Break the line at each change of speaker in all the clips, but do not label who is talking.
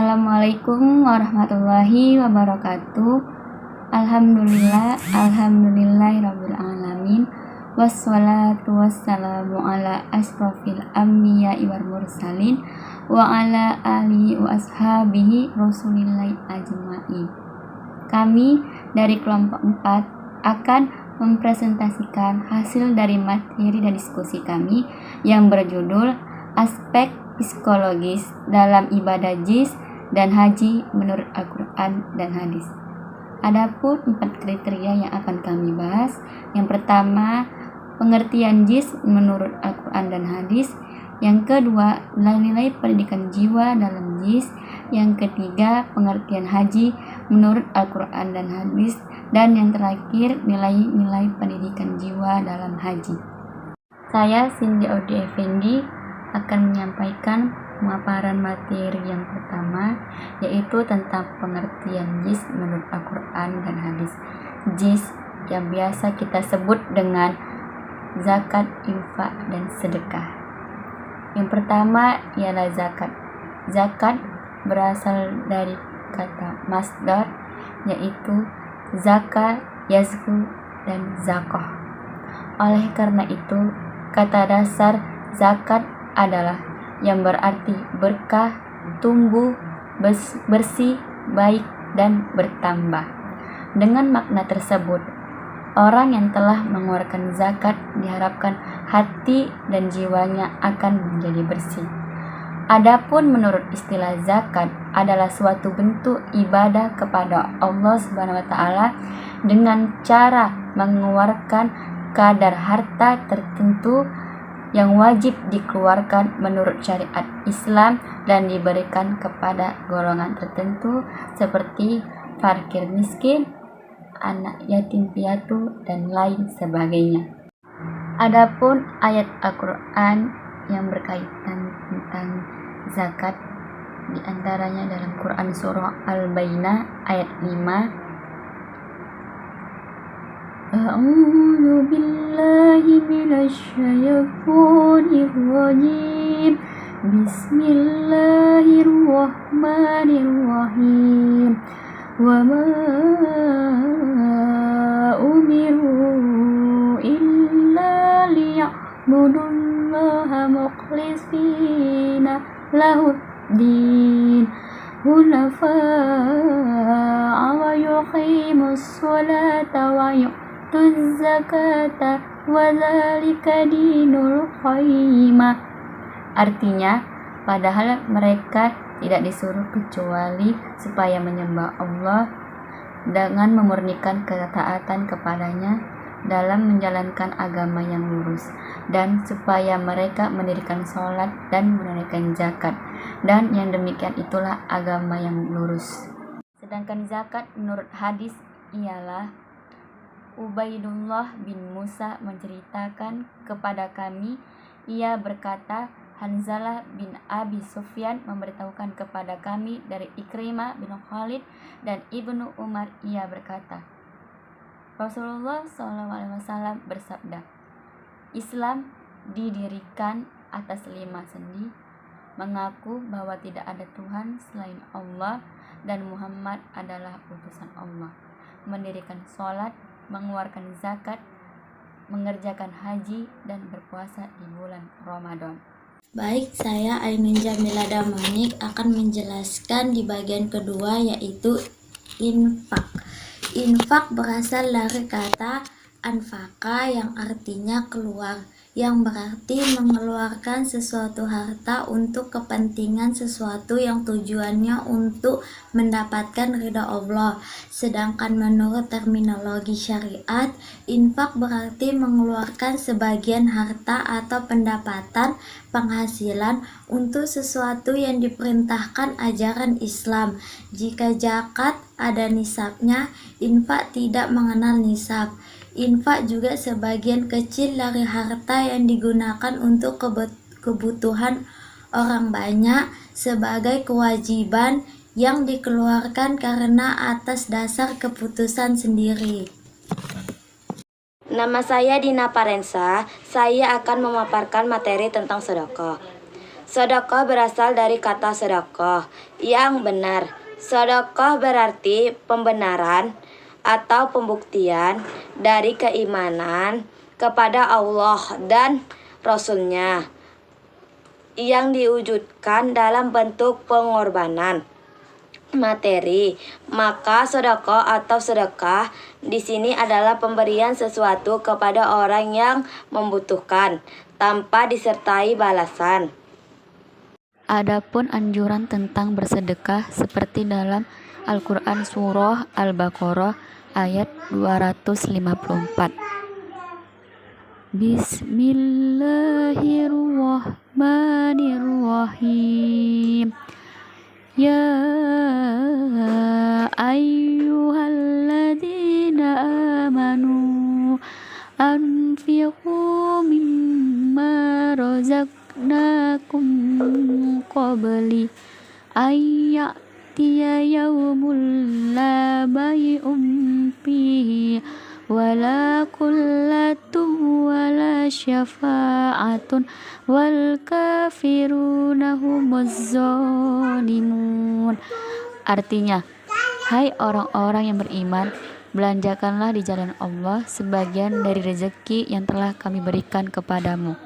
Assalamualaikum warahmatullahi wabarakatuh. Alhamdulillahirabbil alamin. Wassalatu wassalamu ala asrofil anbiya'i wal mursalin wa ala alihi wa ashabihi rasulillahi ajma'in. Kami dari kelompok 4 akan mempresentasikan hasil dari materi dan diskusi kami yang berjudul Aspek Psikologis dalam Ibadah JIS dan Haji menurut Al-Quran dan Hadis. Adapun 4 kriteria yang akan kami bahas. Yang pertama, pengertian JIS menurut Al-Quran dan Hadis. Yang kedua, nilai pendidikan jiwa dalam JIS. Yang ketiga, pengertian haji menurut Al-Quran dan Hadis. Dan yang terakhir, nilai-nilai pendidikan jiwa dalam haji. Saya Cindy Audi Effendi akan menyampaikan pemaparan materi yang pertama, yaitu tentang pengertian JIS menurut Al-Quran dan Hadis. JIS yang biasa kita sebut dengan zakat, infak, dan sedekah. Yang pertama ialah zakat. Zakat berasal dari kata masdar, yaitu zakat, yazku, dan zakoh. Oleh karena itu, kata dasar zakat adalah yang berarti berkah, tumbuh, bersih, baik, dan bertambah. Dengan makna tersebut, orang yang telah mengeluarkan zakat diharapkan hati dan jiwanya akan menjadi bersih. Adapun menurut istilah zakat adalah suatu bentuk ibadah kepada Allah Subhanahu wa taala dengan cara mengeluarkan kadar harta tertentu yang wajib dikeluarkan menurut syariat Islam dan diberikan kepada golongan tertentu seperti fakir miskin, anak yatim piatu, dan lain sebagainya. Adapun ayat Al-Quran yang berkaitan tentang zakat diantaranya dalam Quran surah Al-Bayyinah ayat 5. A'udzu billahi minasy syaithanir rajim. Bismillahirrahmanirrahim. Wa ma umiru illa liya'budullaha mukhlishina lahuddin hunafa'a wa yuqimus sholata wa zakata wa dzalika dinul qayyimah. Artinya, padahal mereka tidak disuruh kecuali supaya menyembah Allah dengan memurnikan ketaatan kepadanya dalam menjalankan agama yang lurus, dan supaya mereka mendirikan sholat dan menunaikan zakat, dan yang demikian itulah agama yang lurus. Sedangkan zakat menurut hadis ialah Ubaidullah bin Musa menceritakan kepada kami, ia berkata, Hanzalah bin Abi Sufyan memberitahukan kepada kami dari Ikrimah bin Khalid dan Ibnu Umar, ia berkata, Rasulullah SAW bersabda, Islam didirikan atas 5 sendi, mengaku bahwa tidak ada Tuhan selain Allah dan Muhammad adalah utusan Allah, mendirikan sholat, mengeluarkan zakat, mengerjakan haji, dan berpuasa di bulan Ramadan.
Baik, saya Aimin Jamila Damanik akan menjelaskan di bagian kedua, yaitu infak. Infak berasal dari kata anfaka yang artinya keluar, yang berarti mengeluarkan sesuatu harta untuk kepentingan sesuatu yang tujuannya untuk mendapatkan ridha Allah. Sedangkan menurut terminologi syariat, infak berarti mengeluarkan sebagian harta atau pendapatan penghasilan untuk sesuatu yang diperintahkan ajaran Islam. Jika zakat ada nisabnya, infak tidak mengenal nisab. Infak juga sebagian kecil dari harta yang digunakan untuk kebutuhan orang banyak sebagai kewajiban yang dikeluarkan karena atas dasar keputusan sendiri.
Nama saya Dina Parensa. Saya akan memaparkan materi tentang sedekah. Sedekah berasal dari kata sedekah yang benar. Sedekah berarti pembenaran atau pembuktian dari keimanan kepada Allah dan Rasul-Nya yang diwujudkan dalam bentuk pengorbanan materi. Maka sedekah atau sedekah di sini adalah pemberian sesuatu kepada orang yang membutuhkan tanpa disertai balasan.
Adapun anjuran tentang bersedekah seperti dalam Al-Quran Surah Al-Baqarah ayat 254. Bismillahirrahmanirrahim. Ya ayyuhalladzina amanu anfiqu mimma razaqnakum qabli ayyatiya yawmul la bay'un fihi wala kullatun wala syafa'atun wal kafiruna humuz zalimun. Artinya, hai orang-orang yang beriman, belanjakanlah di jalan Allah sebagian dari rezeki yang telah kami berikan kepadamu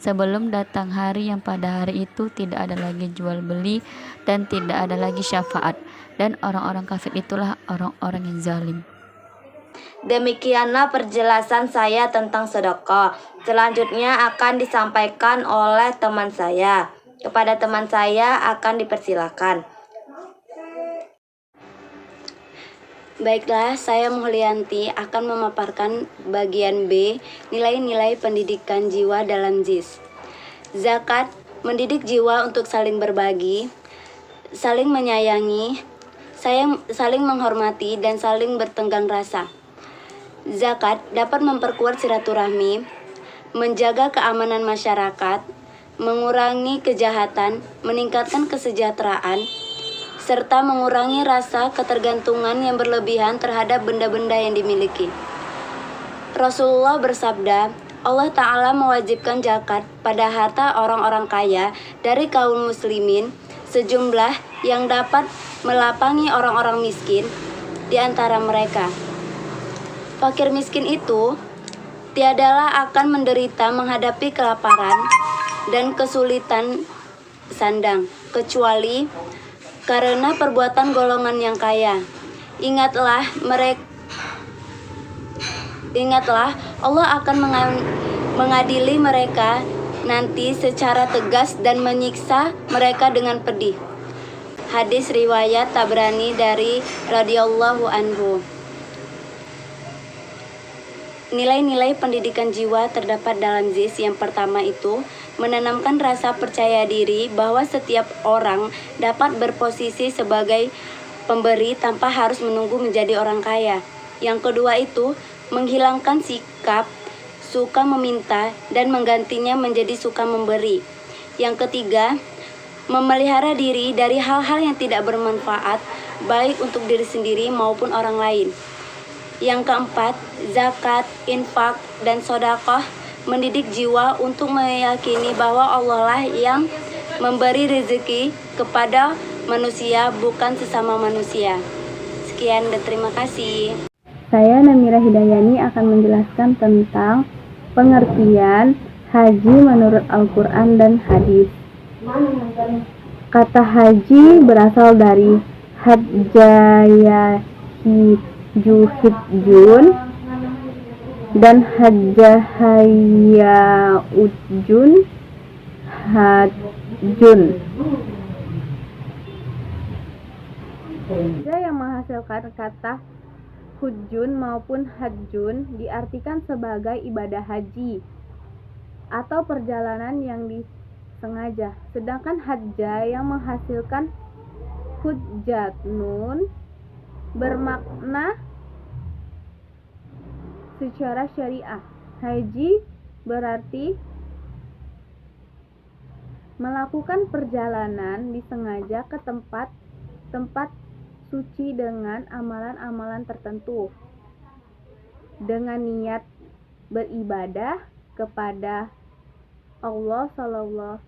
sebelum datang hari yang pada hari itu tidak ada lagi jual beli dan tidak ada lagi syafaat, dan orang-orang kafir itulah orang-orang yang zalim.
Demikianlah perjelasan saya tentang sedekah. Selanjutnya akan disampaikan oleh teman saya. Kepada teman saya akan dipersilakan.
Baiklah, saya Muhlianti akan memaparkan bagian B, nilai-nilai pendidikan jiwa dalam JIS. Zakat mendidik jiwa untuk saling berbagi, saling menyayangi, saling menghormati, dan saling bertenggang rasa. Zakat dapat memperkuat silaturahmi, menjaga keamanan masyarakat, mengurangi kejahatan, meningkatkan kesejahteraan, serta mengurangi rasa ketergantungan yang berlebihan terhadap benda-benda yang dimiliki. Rasulullah bersabda, Allah Ta'ala mewajibkan zakat pada harta orang-orang kaya dari kaum muslimin sejumlah yang dapat melapangi orang-orang miskin di antara mereka. Fakir miskin itu tiadalah akan menderita menghadapi kelaparan dan kesulitan sandang, kecuali karena perbuatan golongan yang kaya. Ingatlah Allah akan mengadili mereka nanti secara tegas dan menyiksa mereka dengan pedih. Hadis riwayat Tabrani dari radhiyallahu anhu. Nilai-nilai pendidikan jiwa terdapat dalam JIS. Yang pertama itu menanamkan rasa percaya diri bahwa setiap orang dapat berposisi sebagai pemberi tanpa harus menunggu menjadi orang kaya. Yang kedua itu menghilangkan sikap suka meminta dan menggantinya menjadi suka memberi. Yang ketiga, memelihara diri dari hal-hal yang tidak bermanfaat baik untuk diri sendiri maupun orang lain. Yang keempat, zakat, infak, dan sedekah mendidik jiwa untuk meyakini bahwa Allah lah yang memberi rezeki kepada manusia, bukan sesama manusia. Sekian dan terima kasih.
Saya Namira Hidayani akan menjelaskan tentang pengertian haji menurut Al-Quran dan hadis. Kata haji berasal dari hajjaya hijun dan hajjahaya ujun hajun. Hajjah yang menghasilkan kata hujun maupun hajjun diartikan sebagai ibadah haji atau perjalanan yang disengaja. Sedangkan hajjah yang menghasilkan hujjatun bermakna secara syariah. Haji berarti melakukan perjalanan disengaja ke tempat suci dengan amalan-amalan tertentu dengan niat beribadah kepada Allah Subhanahu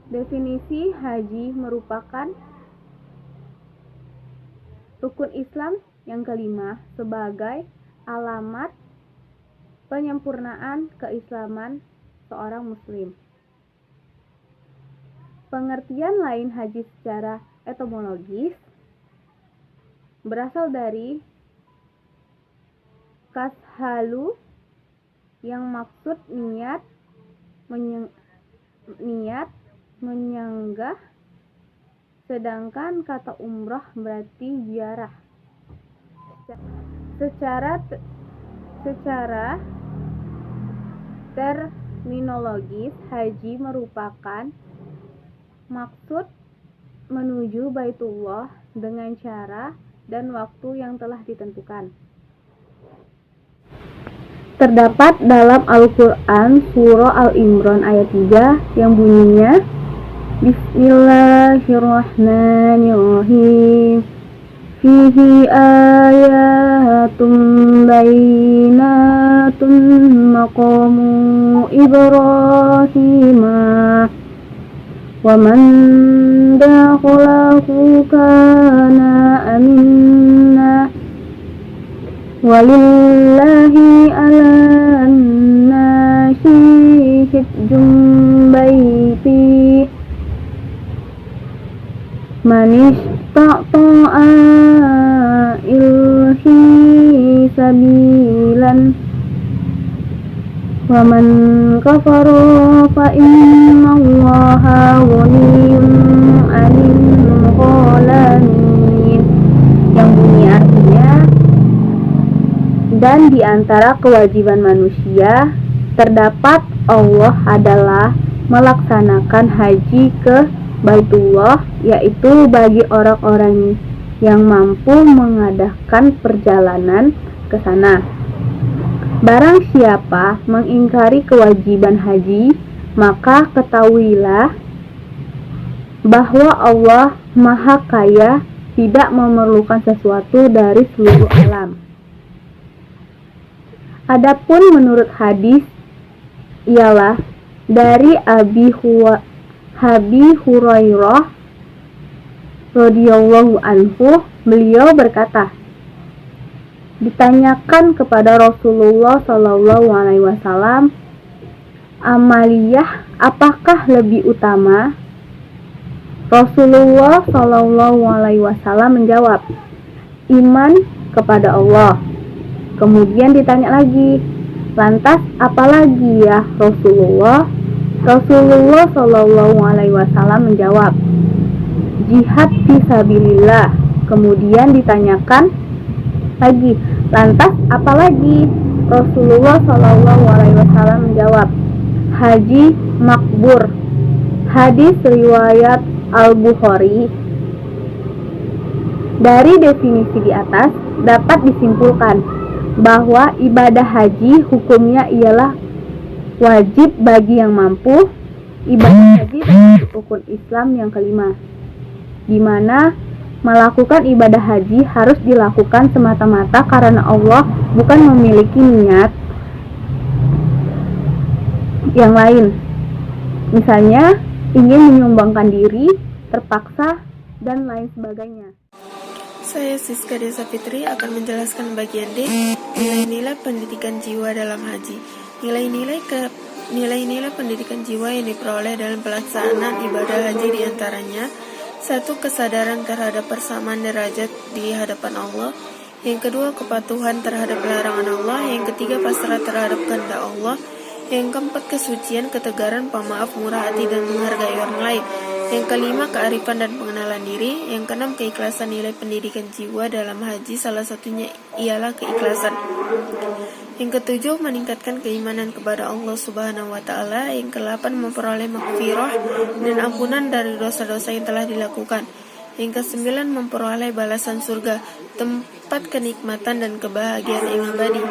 Definisi haji merupakan rukun Islam yang kelima sebagai alamat penyempurnaan keislaman seorang muslim. Pengertian lain haji secara etimologis berasal dari kashalu yang maksud niat menyanggah, sedangkan kata umrah berarti ziarah. Secara terminologis, haji merupakan maksud menuju Baitullah dengan cara dan waktu yang telah ditentukan. Terdapat dalam Al-Quran Surah Al-Imran ayat 3 yang bunyinya Bismillahirrahmanirrahim Fihi ayatum bayyinatun maqamu Ibrahimah wa man dakhalahu kana aminna walillahi ala nasi hijjum baiti man istata'a ilhi sabilan wa man kafara fa innallaha ghaniyyun 'anil 'alamin, yang bunyi artinya, dan di antara kewajiban manusia terdapat Allah adalah melaksanakan haji ke Baitullah, yaitu bagi orang-orang yang mampu mengadakan perjalanan ke sana. Barang siapa mengingkari kewajiban haji, maka ketahuilah bahwa Allah Maha Kaya, tidak memerlukan sesuatu dari seluruh alam. Adapun menurut hadis ialah dari Abi Hurairah radhiyallahu anhu, beliau berkata, ditanyakan kepada Rasulullah sallallahu alaihi wasallam, amaliyah apakah lebih utama? Rasulullah sallallahu alaihi wasallam menjawab, iman kepada Allah. Kemudian ditanya lagi, lantas apalagi ya Rasulullah? Rasulullah sallallahu alaihi wasallam menjawab, jihad fisabilillah. Kemudian ditanyakan lagi, lantas apalagi? Rasulullah sallallahu alaihi wasallam menjawab, haji makbur. Hadis riwayat Al-Bukhari. Dari definisi di atas dapat disimpulkan bahwa ibadah haji hukumnya ialah wajib bagi yang mampu. Ibadah haji termasuk rukun Islam yang kelima, di mana melakukan ibadah haji harus dilakukan semata-mata karena Allah, bukan memiliki niat yang lain. Misalnya ingin menyumbangkan diri, terpaksa, dan lain sebagainya.
Saya Siska Desa Fitri akan menjelaskan bagian D, nilai-nilai pendidikan jiwa dalam haji. Nilai-nilai pendidikan jiwa yang diperoleh dalam pelaksanaan ibadah haji diantaranya: 1. Kesadaran terhadap persamaan derajat di hadapan Allah. Yang kedua, kepatuhan terhadap larangan Allah. Yang ketiga, pasrah terhadap kehendak Allah. Yang keempat, kesucian, ketegaran, pemaaf, murah hati, dan menghargai orang lain. Yang kelima, kearifan dan pengenalan diri. Yang keenam, keikhlasan. Nilai pendidikan jiwa dalam haji salah satunya ialah keikhlasan. Yang ketujuh, meningkatkan keimanan kepada Allah Subhanahu wa Ta'ala. Yang kedelapan, memperoleh maghfirah dan ampunan dari dosa-dosa yang telah dilakukan. Yang kesembilan, memperoleh balasan surga, tempat kenikmatan dan kebahagiaan yang abadi.